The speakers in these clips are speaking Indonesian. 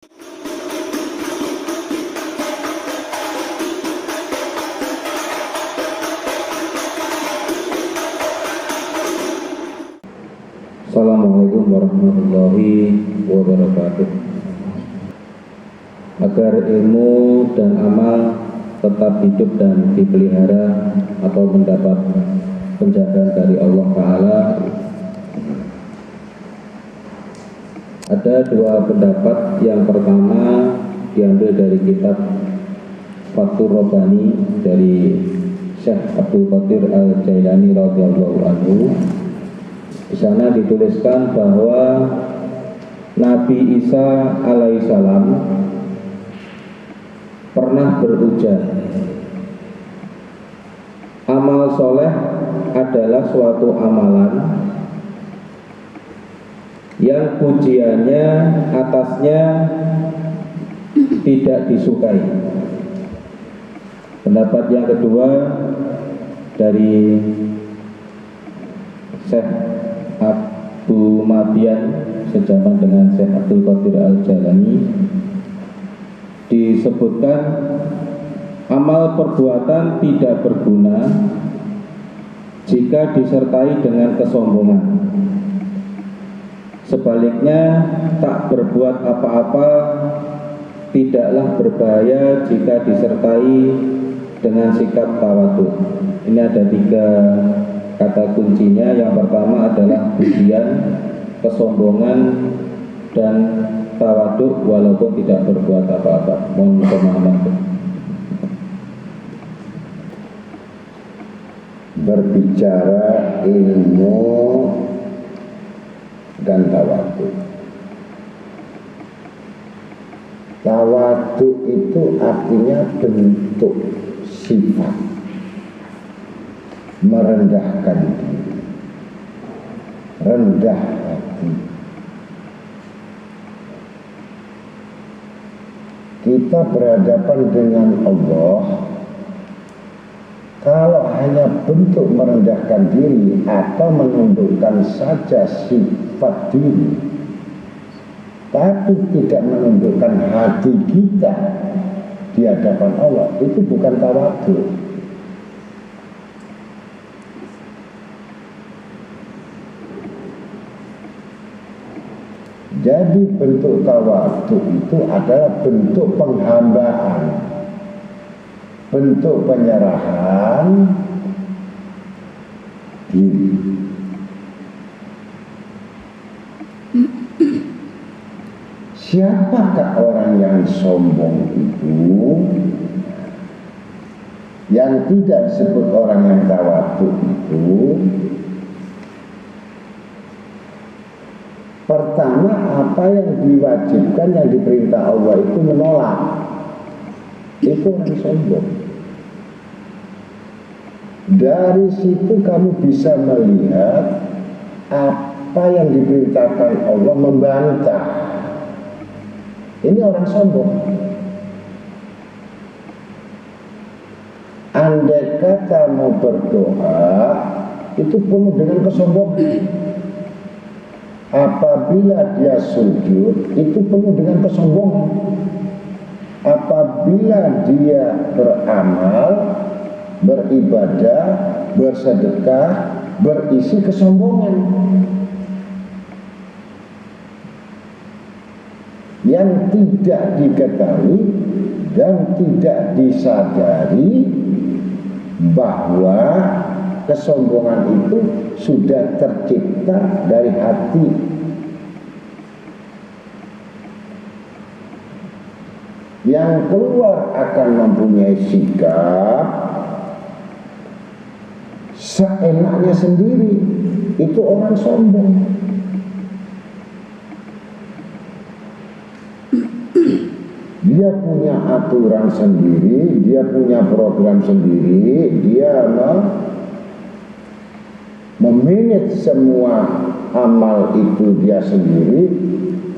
Assalamualaikum warahmatullahi wabarakatuh. Agar ilmu dan amal tetap hidup dan dipelihara atau mendapat penjagaan dari Allah Ta'ala, ada dua pendapat. Yang pertama diambil dari kitab Fathur Rabbani dari Syekh Abdul Qadir Al-Jailani radhiyallahu anhu. Di sana dituliskan bahwa Nabi Isa alaihissalam pernah berujar, amal soleh adalah suatu amalan yang pujiannya atasnya tidak disukai. Pendapat yang kedua dari Syekh Abu Madian sejaman dengan Syekh Abdul Qadir Al-Jailani, disebutkan amal perbuatan tidak berguna jika disertai dengan kesombongan. Sebaliknya, tak berbuat apa-apa tidaklah berbahaya jika disertai dengan sikap tawadhu. Ini ada tiga kata kuncinya. Yang pertama adalah pujian, kesombongan, dan tawadhu walaupun tidak berbuat apa-apa. Mohon pemahaman. Berbicara ilmu dan tawadhu. Tawadhu itu artinya bentuk sifat merendahkan diri, rendah hati. Kita berhadapan dengan Allah, kalau hanya bentuk merendahkan diri atau menundukkan saja sifat diri, tapi tidak menundukkan hati kita di hadapan Allah, itu bukan tawadhu. Jadi bentuk tawadhu itu adalah bentuk penghambaan, bentuk penyerahan diri. Siapakah orang yang sombong itu? Yang tidak disebut orang yang tawadhu itu, pertama, apa yang diwajibkan, yang diperintah Allah itu menolak. Itu orang sombong. Dari situ kamu bisa melihat apa yang diperintahkan Allah membantah. Ini orang sombong. Andai kata mau berdoa, itu penuh dengan kesombongan. Apabila dia sujud, itu penuh dengan kesombongan. Apabila dia beramal, beribadah, bersedekah, berisi kesombongan. Yang tidak diketahui dan tidak disadari bahwa kesombongan itu sudah tercipta dari hati. Yang keluar akan mempunyai sikap seenaknya sendiri. Itu orang sombong. Dia punya aturan sendiri, dia punya program sendiri, dia memanage semua amal itu dia sendiri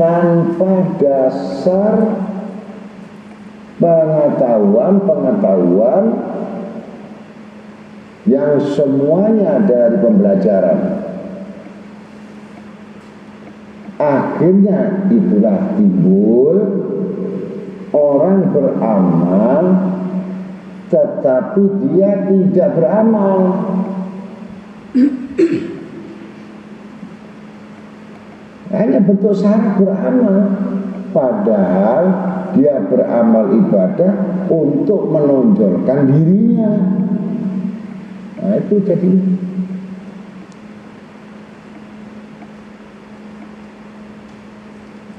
tanpa dasar pengetahuan yang semuanya dari pembelajaran. Akhirnya itulah timbul beramal tetapi dia tidak beramal. Hanya bentuk syarat beramal, padahal dia beramal ibadah untuk menonjolkan dirinya. Nah, itu jadi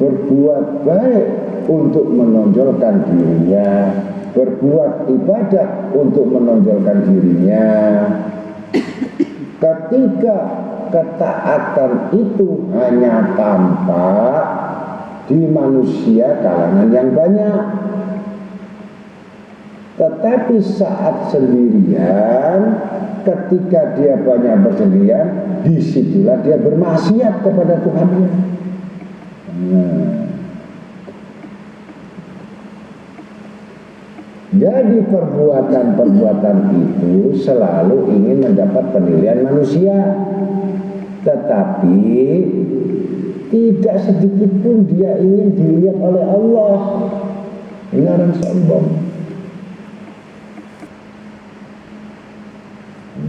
berbuat baik untuk menonjolkan dirinya, berbuat ibadah untuk menonjolkan dirinya. Ketika ketaatan itu hanya tampak di manusia kalangan yang banyak, tetapi saat sendirian, ketika dia banyak bersendirian, disitulah dia bermaksiat kepada Tuhannya. Jadi perbuatan-perbuatan itu selalu ingin mendapat penilaian manusia, tetapi tidak sedikit pun dia ingin dilihat oleh Allah. Ini orang sombong.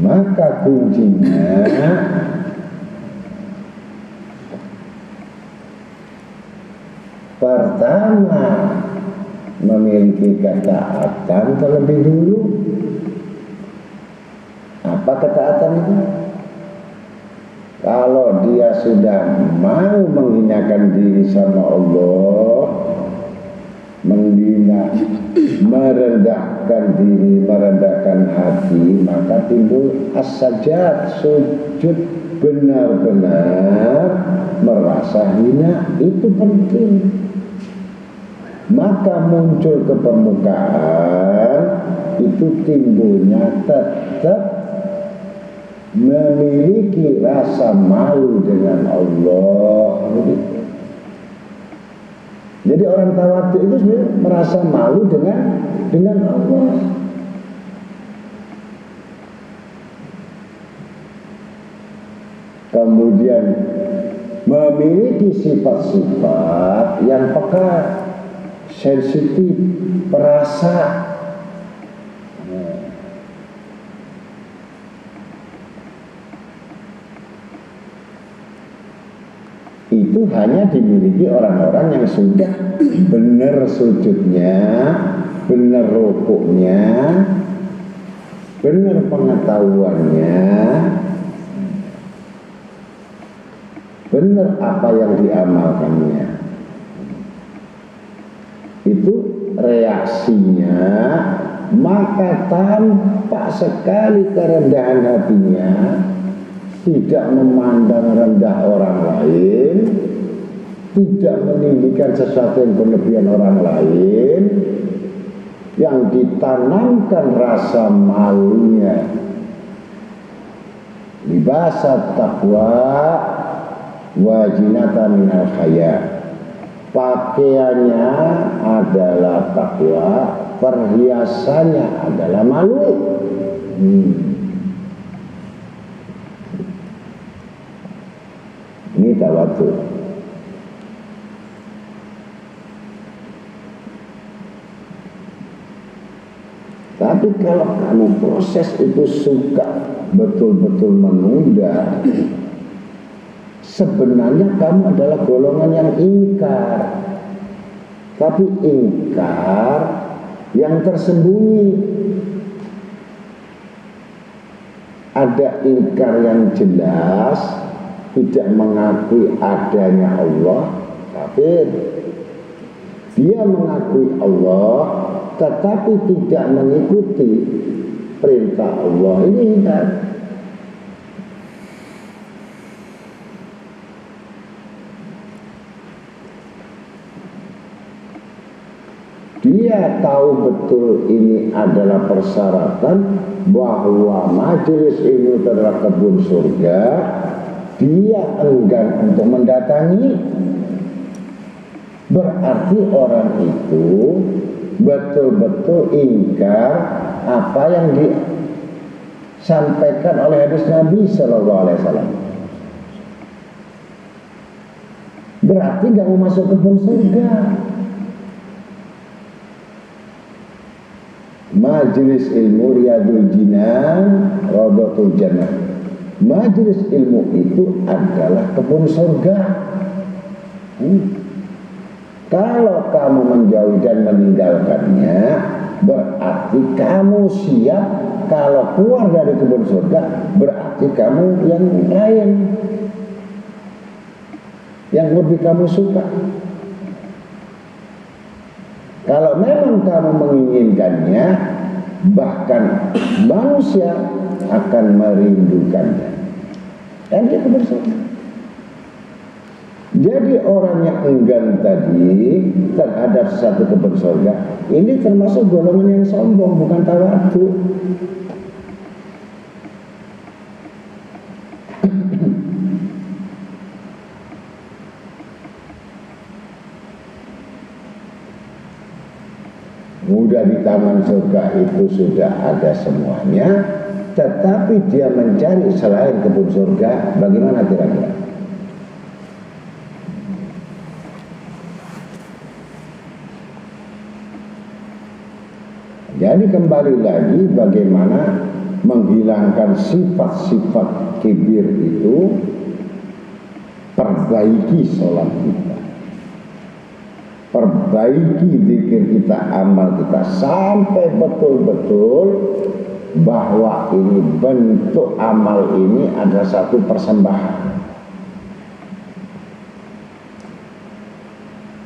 Maka kuncinya pertama, memiliki ketaatan terlebih dulu. Apa ketaatan itu? Kalau dia sudah mau menghinakan diri sama Allah, menghina, merendahkan diri, merendahkan hati, maka timbul as-sajad, sujud benar-benar merasa hina. Itu penting. Maka muncul ke permukaan, itu timbulnya tetap memiliki rasa malu dengan Allah. Jadi orang tawadhu itu sebenarnya merasa malu dengan Allah. Kemudian memiliki sifat-sifat yang peka, sensitif, perasa. Itu hanya dimiliki orang-orang yang sudah benar sujudnya, benar rukuknya, benar pengetahuannya, benar apa yang diamalkannya. Itu reaksinya, maka tampak sekali kerendahan hatinya, tidak memandang rendah orang lain, tidak meninggikan sesuatu yang berlebihan orang lain, yang ditanamkan rasa malunya. Libasa taqwa wajinatan minal khaya. Pakaiannya adalah takwa, perhiasannya adalah malu. Ini tawadhu. Tapi kalau kamu proses itu suka betul-betul menunda, sebenarnya kamu adalah golongan yang ingkar. Tapi ingkar yang tersembunyi. Ada ingkar yang jelas, tidak mengakui adanya Allah, kafir. Dia mengakui Allah, tetapi tidak mengikuti perintah Allah. Ini ingkar. Dia tahu betul ini adalah persyaratan bahwa majelis ini adalah kebun surga. Dia enggan untuk mendatangi. Berarti orang itu betul-betul ingkar apa yang disampaikan oleh hadis Nabi Sallallahu Alaihi Wasallam. Berarti gak mau masuk kebun surga. Majelis ilmu riyadul jinan, rawdatul jannah. Majelis ilmu itu adalah kebun surga. Kalau kamu menjauhi dan meninggalkannya, berarti kamu siap. Kalau keluar dari kebun surga, berarti kamu yang lain, yang lebih kamu suka. Kalau memang kamu menginginkannya, bahkan manusia akan merindukannya, dan dia kebun surga. Jadi orang yang enggan tadi terhadap satu kebun surga, ini termasuk golongan yang sombong, bukan tawadhu. Mudah di taman surga itu sudah ada semuanya, tetapi dia mencari selain kebun surga, bagaimana kira-kira? Jadi kembali lagi bagaimana menghilangkan sifat-sifat kibir itu. Perbaiki sholat kita, perbaiki zikir kita, amal kita, sampai betul-betul bahwa ini bentuk amal ini adalah satu persembahan.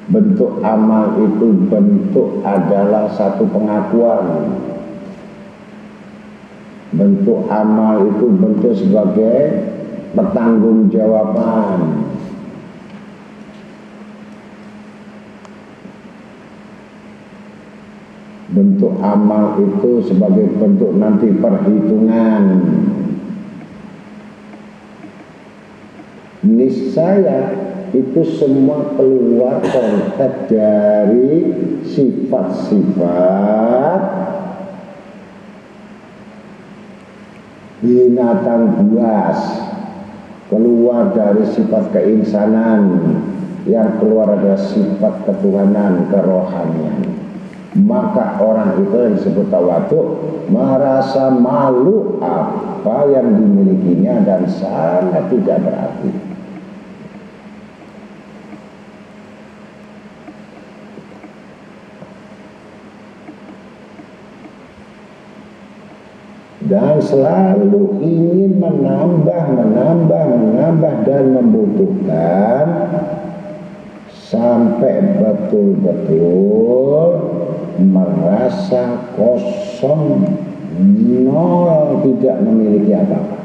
Bentuk amal itu bentuk adalah satu pengakuan. Bentuk amal itu bentuk sebagai pertanggungjawaban. Bentuk amal itu sebagai bentuk nanti perhitungan. Niscaya itu semua keluar konteks dari sifat-sifat binatang buas, keluar dari sifat keinsanan, yang keluar adalah sifat ketuhanan, kerohanian. Maka orang itu yang disebut tawadhu merasa malu apa yang dimilikinya dan sangat tidak berarti. Dan selalu ingin menambah dan membutuhkan sampai betul-betul merasa kosong, nol, tidak memiliki apa-apa.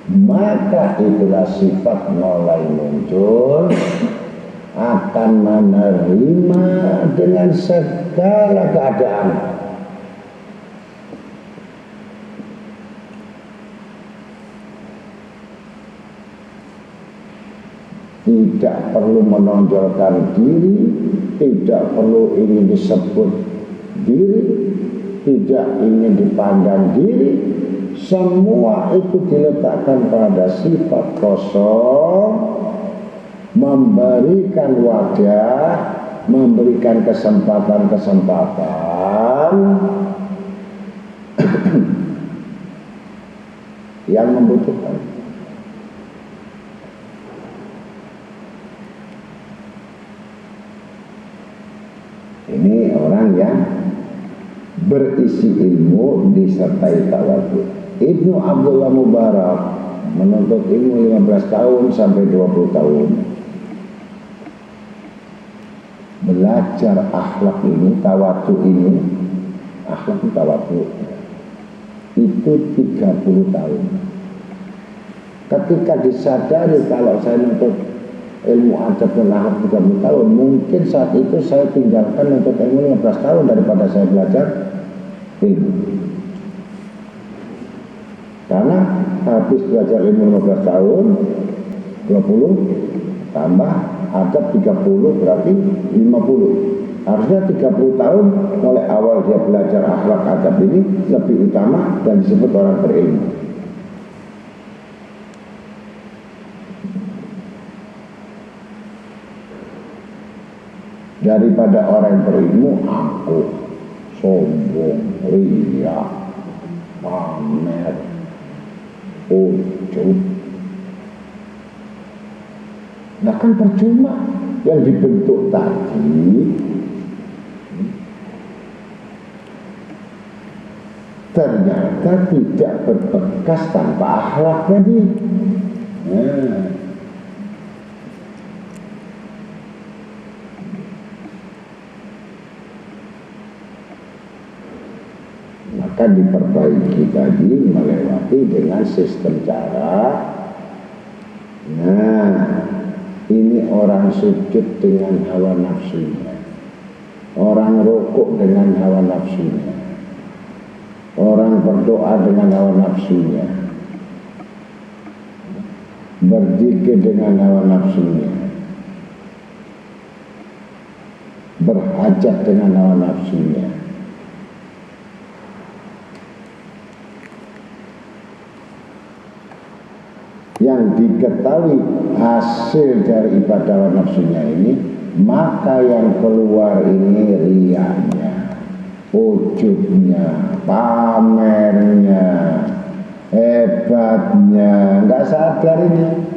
Maka itulah sifat mulai muncul, akan menerima dengan segala keadaan. Tidak perlu menonjolkan diri, tidak perlu ingin disebut diri, tidak ingin dipandang diri. Semua itu diletakkan pada sifat kosong, memberikan wadah, memberikan kesempatan-kesempatan yang membutuhkan. Ini orang yang berisi ilmu disertai tawadhu. Ibnu Abdullah Mubarak menuntut ilmu 15 tahun sampai 20 tahun. Belajar akhlak ini, tawadhu ini, akhlak tawadhu itu 30 tahun. Ketika disadari kalau saya menuntut ilmu adab dan akhlak 30 tahun, mungkin saat itu saya tinggalkan untuk ilmu 15 tahun daripada saya belajar ilmu. Karena habis belajar ilmu 15 tahun, 20 tambah adab 30 berarti 50. Harusnya 30 tahun mulai awal dia belajar akhlak adab ini lebih utama dan disebut orang berilmu. Daripada orang yang berilmu, aku sombong, riya, pamer, ujub. Nah kan percuma yang dibentuk tadi ternyata tidak berbekas tanpa akhlak tadi. Nah, maka diperbaiki tadi melewati dengan sistem cara. Nah, ini orang sujud dengan hawa nafsunya, orang rukuk dengan hawa nafsunya, orang berdoa dengan hawa nafsunya, berzikir dengan hawa nafsunya, berhajat dengan hawa nafsunya. Yang diketahui hasil dari ibadah hawa nafsunya ini, maka yang keluar ini riyanya, ujubnya, pamernya, hebatnya, nggak sadar ini,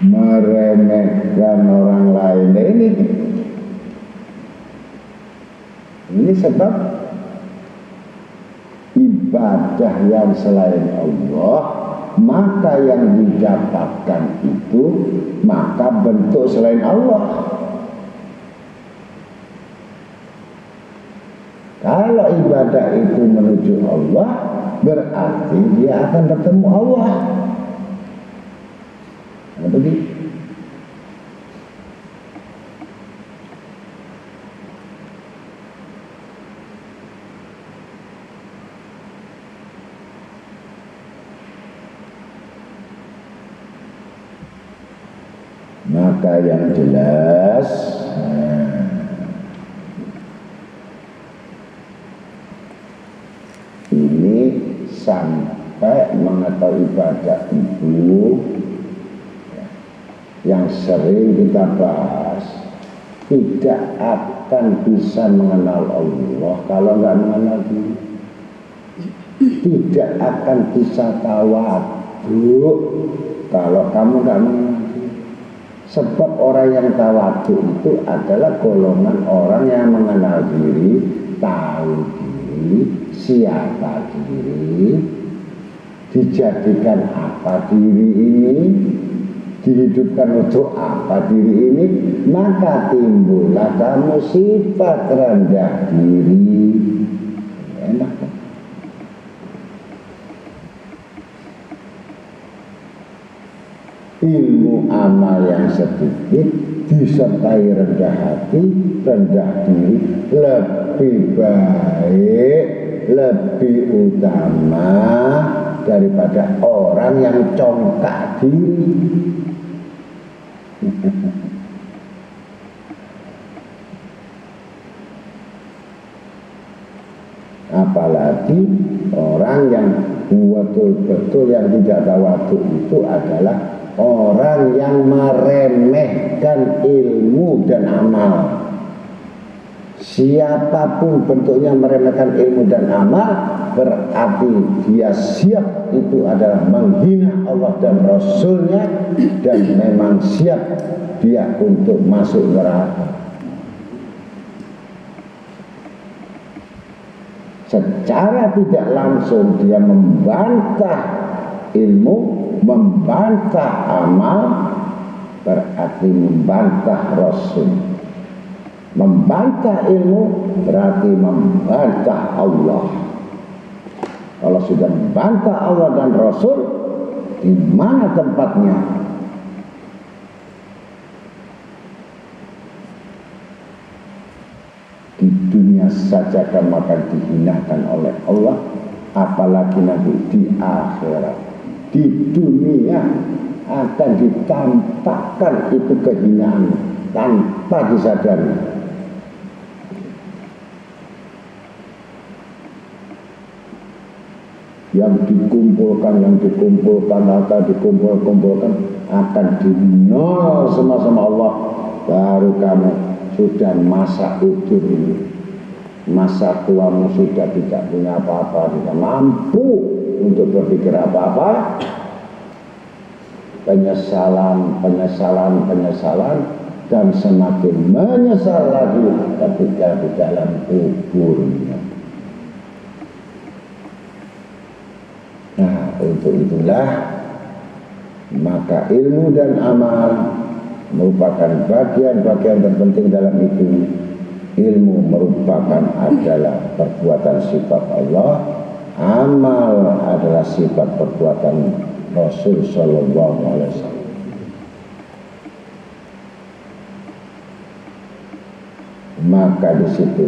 meremehkan orang lain. Nah, ini sebab ibadah yang selain Allah, maka yang didapatkan itu maka bentuk selain Allah. Kalau ibadah itu menuju Allah, berarti dia akan bertemu Allah. Nah, begitu. Maka yang jelas, ini sampai mengetahui ibadah itu yang sering kita bahas, tidak akan bisa mengenal Allah kalau nggak mengenal diri. Tidak akan bisa tawadhu kalau kamu nggak mengenal. Sebab orang yang tawadhu itu adalah golongan orang yang mengenal diri, tahu diri, siapa diri, dijadikan apa diri ini, dihidupkan untuk apa diri ini, maka timbullah kamu sifat rendah diri. Enak kan? Ilmu amal yang sedikit disertai rendah hati, rendah diri lebih baik, lebih utama daripada orang yang congkak diri. Apalagi orang yang betul-betul yang tidak tawadhu itu adalah orang yang meremehkan ilmu dan amal. Siapapun bentuknya meremehkan ilmu dan amal, berarti dia siap itu adalah menghina Allah dan Rasulnya, dan memang siap dia untuk masuk neraka. Secara tidak langsung dia membantah ilmu, membantah amal, berarti membantah Rasul. Membantah ilmu berarti membantah Allah. Kalau sudah membantah Allah dan Rasul, di mana tempatnya? Di dunia saja kamu akan dihinakan oleh Allah, apalagi nanti di akhirat. Di dunia akan ditampakkan itu kehinaan tanpa disadari. Yang dikumpulkan akan dikumpulkan akan dinol sama-sama Allah. Baru kamu sudah masa udur ini masa tuamu sudah tidak punya apa-apa, tidak mampu untuk berpikir apa-apa, penyesalan, dan semakin menyesal lagi ketika di dalam kuburnya. Nah, untuk itulah maka ilmu dan amal merupakan bagian-bagian terpenting dalam itu. Ilmu merupakan adalah perbuatan sifat Allah, amal adalah sifat perbuatan Rasul Sallallahu Alaihi Wasallam. Maka di situ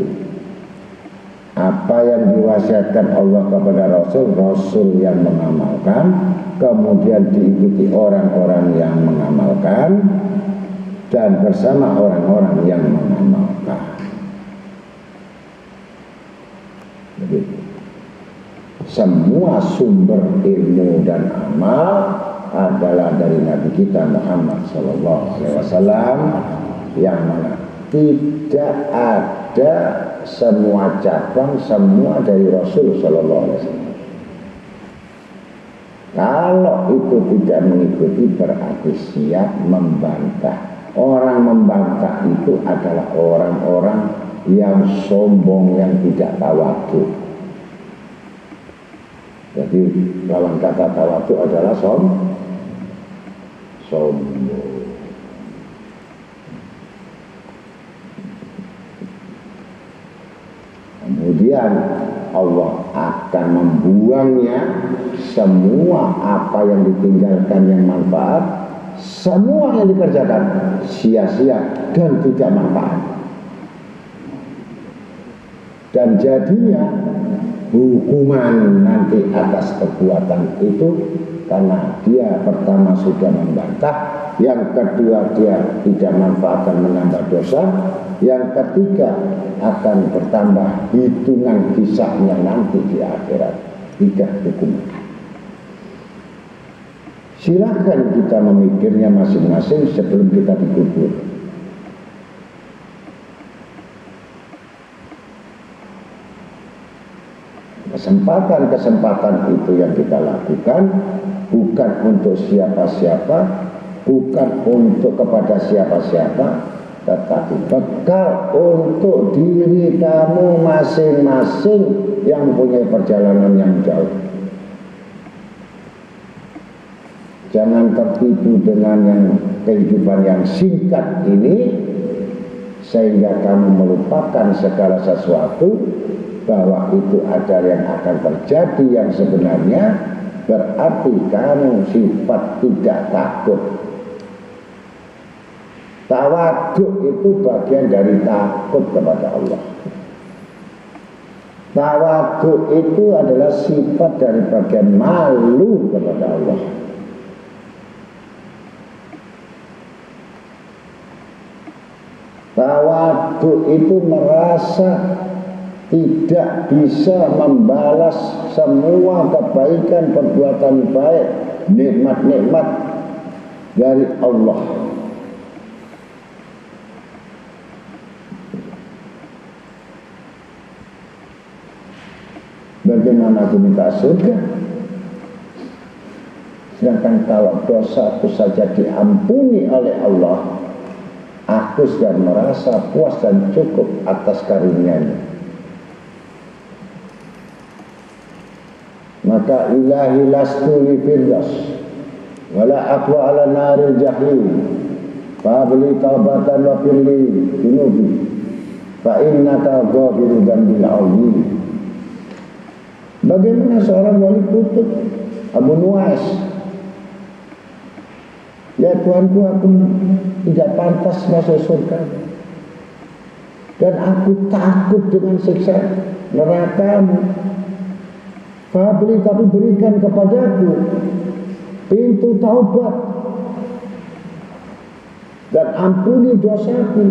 apa yang diwasiatkan Allah kepada Rasul, Rasul yang mengamalkan, kemudian diikuti orang-orang yang mengamalkan, dan bersama orang-orang yang mengamalkan. Begitu. Semua sumber ilmu dan amal adalah dari Nabi kita Muhammad SAW, yang mana tidak ada semua cabang, semua dari Rasul SAW. Kalau itu tidak mengikuti berarti siap membantah. Orang membantah itu adalah orang-orang yang sombong, yang tidak tawadhu. Jadi lawan kata tawadhu adalah sombong. Kemudian Allah akan membuangnya semua apa yang ditinggalkan yang manfaat, semua yang dikerjakan sia-sia dan tidak manfaat. Dan jadinya hukuman nanti atas perbuatan itu, karena dia pertama sudah membantah, yang kedua dia tidak manfaat dan menambah dosa, yang ketiga akan bertambah hitungan kisahnya nanti di akhirat. Tiga hukuman. Silakan kita memikirnya masing-masing sebelum kita dikubur. Kesempatan-kesempatan itu yang kita lakukan bukan untuk siapa-siapa, bukan untuk kepada siapa-siapa, tetapi bekal untuk diri kamu masing-masing yang punya perjalanan yang jauh. Jangan tertipu dengan yang kehidupan yang singkat ini, sehingga kamu melupakan segala sesuatu, bahwa itu ada yang akan terjadi yang sebenarnya. Berarti kamu sifat tidak takut. Tawadhu itu bagian dari takut kepada Allah. Tawadhu itu adalah sifat dari bagian malu kepada Allah. Tawadhu itu merasa tidak bisa membalas semua kebaikan, perbuatan baik, nikmat-nikmat dari Allah. Bagaimana aku minta surga? Sedangkan kalau dosaku saja diampuni oleh Allah, aku sudah merasa puas dan cukup atas karunia-Nya. Maka ilahi lastu li firdas wala aqwa ala naril jahim fabli taubatan wa firli junubi fa innaka ghafiru dzambil azim. Bagaimana seorang wali kutub Abu Nuwas, ya Tuhanku, aku tidak pantas masuk surga dan aku takut dengan siksa neraka-Mu. Fabli, tapi berikan kepadaku pintu taubat dan ampuni dosaku.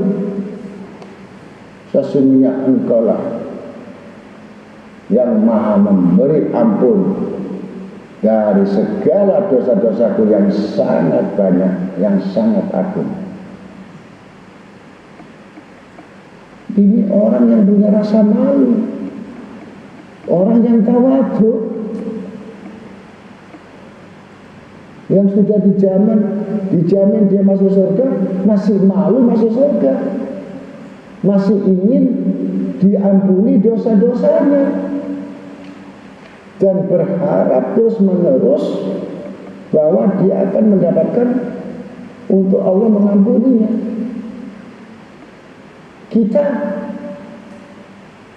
Sesungguhnya Engkaulah yang maha memberi ampun dari segala dosa-dosaku yang sangat banyak, yang sangat agung. Ini orang yang punya rasa malu, orang yang tawadhu, yang sudah dijamin dia masuk surga, masih malu masuk surga, masih ingin diampuni dosa-dosanya, dan berharap terus menerus bahwa dia akan mendapatkan untuk Allah mengampuninya. Kita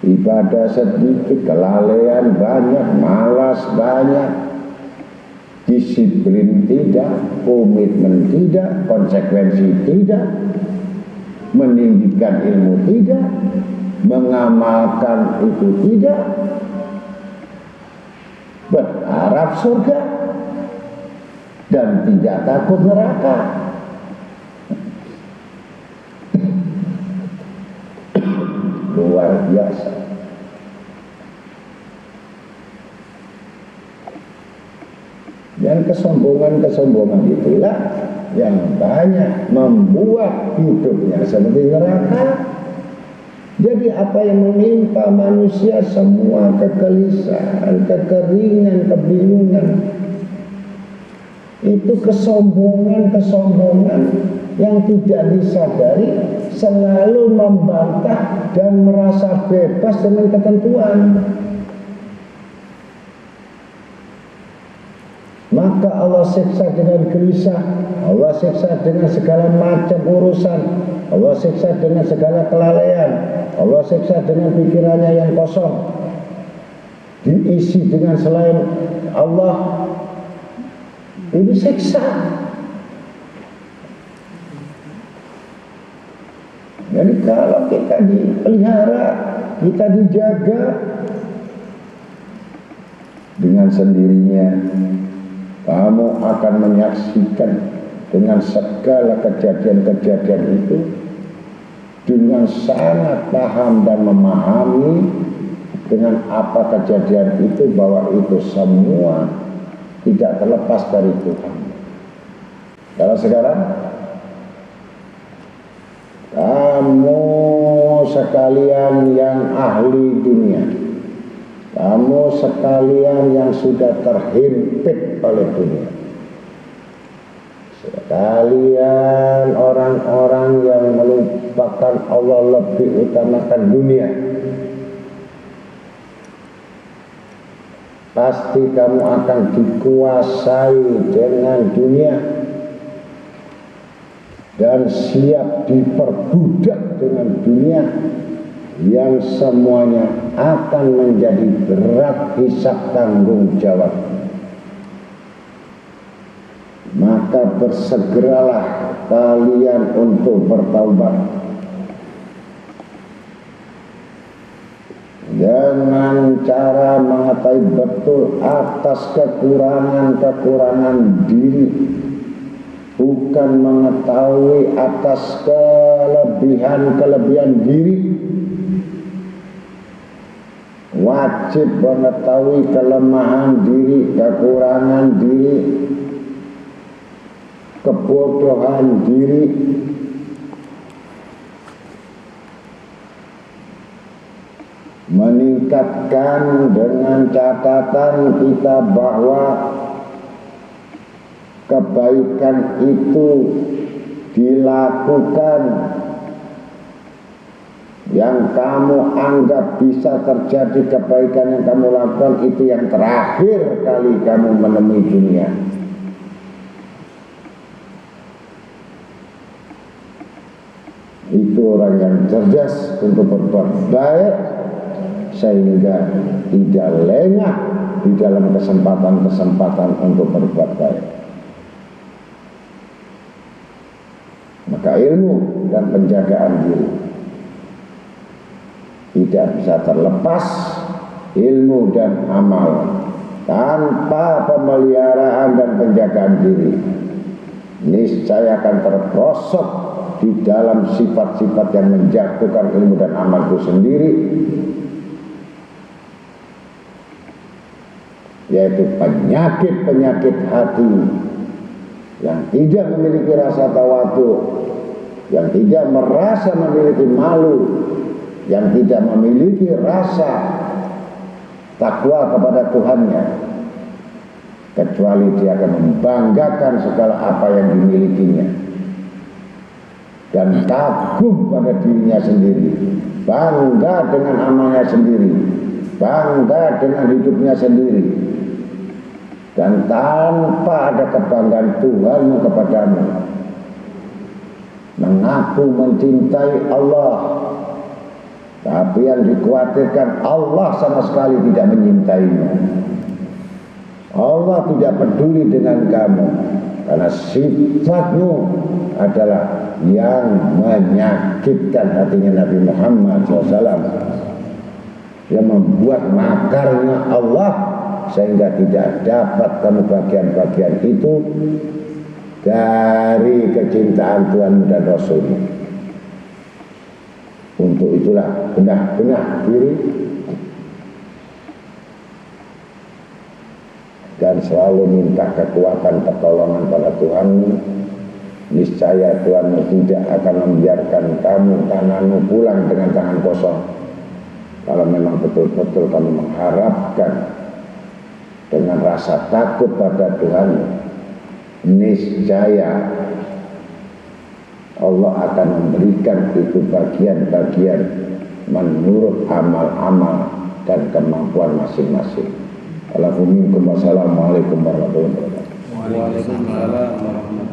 ibadah sedikit, kelalaian banyak, malas banyak, disiplin tidak, komitmen tidak, konsekuensi tidak, meninggikan ilmu tidak, mengamalkan itu tidak, berharap surga dan tidak takut neraka. Luar biasa. Dan kesombongan itulah yang banyak membuat hidupnya seperti neraka. Jadi apa yang menimpa manusia semua kegelisahan, kekeringan, kebingungan, itu kesombongan yang tidak disadari, selalu membantah dan merasa bebas dengan ketentuan. Maka Allah siksa dengan gelisah, Allah siksa dengan segala macam urusan, Allah siksa dengan segala kelalaian, Allah siksa dengan pikirannya yang kosong, diisi dengan selain Allah. Ini siksa. Jadi kalau kita dipelihara, kita dijaga, dengan sendirinya kamu akan menyaksikan dengan segala kejadian-kejadian itu dengan sangat paham dan memahami dengan apa kejadian itu, bahwa itu semua tidak terlepas dari Tuhan. Kalau sekarang kamu sekalian yang ahli dunia, kamu sekalian yang sudah terhimpit oleh dunia, sekalian orang-orang yang melupakan Allah, lebih utamakan dunia, pasti kamu akan dikuasai dengan dunia dan siap diperbudak dengan dunia, yang semuanya akan menjadi berat hisab tanggung jawab. Maka bersegeralah kalian untuk bertaubat dengan cara mengetahui betul atas kekurangan-kekurangan diri, bukan mengetahui atas kelebihan-kelebihan diri. Wajib mengetahui kelemahan diri, kekurangan diri, kebodohan diri. Meningkatkan dengan catatan kita bahwa kebaikan itu dilakukan, yang kamu anggap bisa terjadi kebaikan yang kamu lakukan itu yang terakhir kali kamu menemui dunia. Itu orang yang cerdas untuk berbuat baik, sehingga tidak lengah di dalam kesempatan-kesempatan untuk berbuat baik. Maka ilmu dan penjagaan diri tidak bisa terlepas, ilmu dan amal tanpa pemeliharaan dan penjagaan diri niscaya akan terprosok di dalam sifat-sifat yang menjatuhkan ilmu dan amal itu sendiri, yaitu penyakit-penyakit hati yang tidak memiliki rasa tawadhu, yang tidak merasa memiliki malu, yang tidak memiliki rasa takwa kepada Tuhannya, kecuali dia akan membanggakan segala apa yang dimilikinya dan kagum pada dirinya sendiri, bangga dengan amalnya sendiri, bangga dengan hidupnya sendiri, dan tanpa ada kebanggaan Tuhanmu kepadamu, mengaku mencintai Allah, tapi yang dikhawatirkan Allah sama sekali tidak menyintaimu. Allah tidak peduli dengan kamu karena sifatmu adalah yang menyakitkan hatinya Nabi Muhammad SAW, yang membuat makarnya Allah sehingga tidak dapat kamu bagian-bagian itu dari kecintaan Tuhan dan Rasulnya. Untuk itulah benar-benar diri dan selalu minta kekuatan pertolongan pada Tuhanmu. Niscaya Tuhanmu tidak akan membiarkan tanganmu pulang dengan tangan kosong. Kalau memang betul-betul kamu mengharapkan dengan rasa takut pada Tuhan, niscaya Allah akan memberikan itu bagian-bagian menurut amal-amal dan kemampuan masing-masing. Assalamualaikum warahmatullahi wabarakatuh. Waalaikumsalam warahmatullahi wabarakatuh.